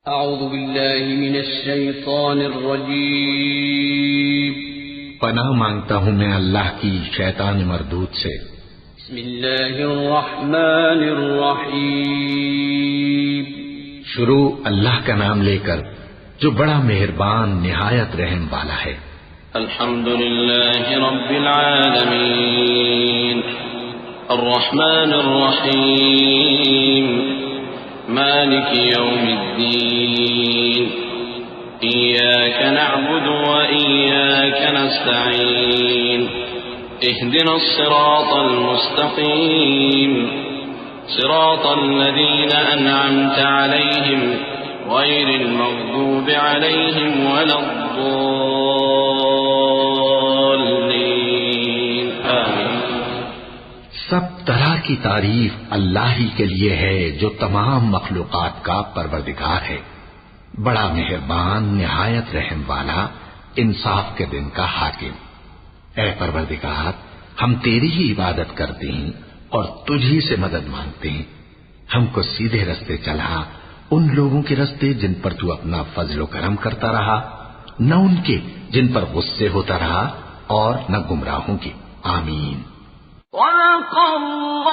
اعوذ باللہ من الشیطان الرجیم پناہ مانگتا ہوں میں اللہ کی شیطان مردود سے۔ بسم اللہ الرحمن الرحیم شروع اللہ کا نام لے کر جو بڑا مہربان نہایت رحم والا ہے۔ الحمد للہ رب العالمین الرحمن الرحیم مالک یوم الدین إياك نعبد وإياك نستعين اهدنا الصراط المستقيم صراط الذين أنعمت عليهم غير المغضوب عليهم ولا الضالين آمين۔ سب طرح کی تعریف اللہ ہی کے لیے ہے جو تمام مخلوقات کا پروردگار ہے، بڑا مہربان نہایت رحم والا، انصاف کے دن کا حاکم۔ اے پروردگار، ہم تیری ہی عبادت کرتے ہیں اور تجھی سے مدد مانگتے ہیں۔ ہم کو سیدھے رستے چلا، ان لوگوں کے رستے جن پر تو اپنا فضل و کرم کرتا رہا، نہ ان کے جن پر غصے ہوتا رہا، اور نہ گمراہوں کے۔ آمین۔ صدق اللہ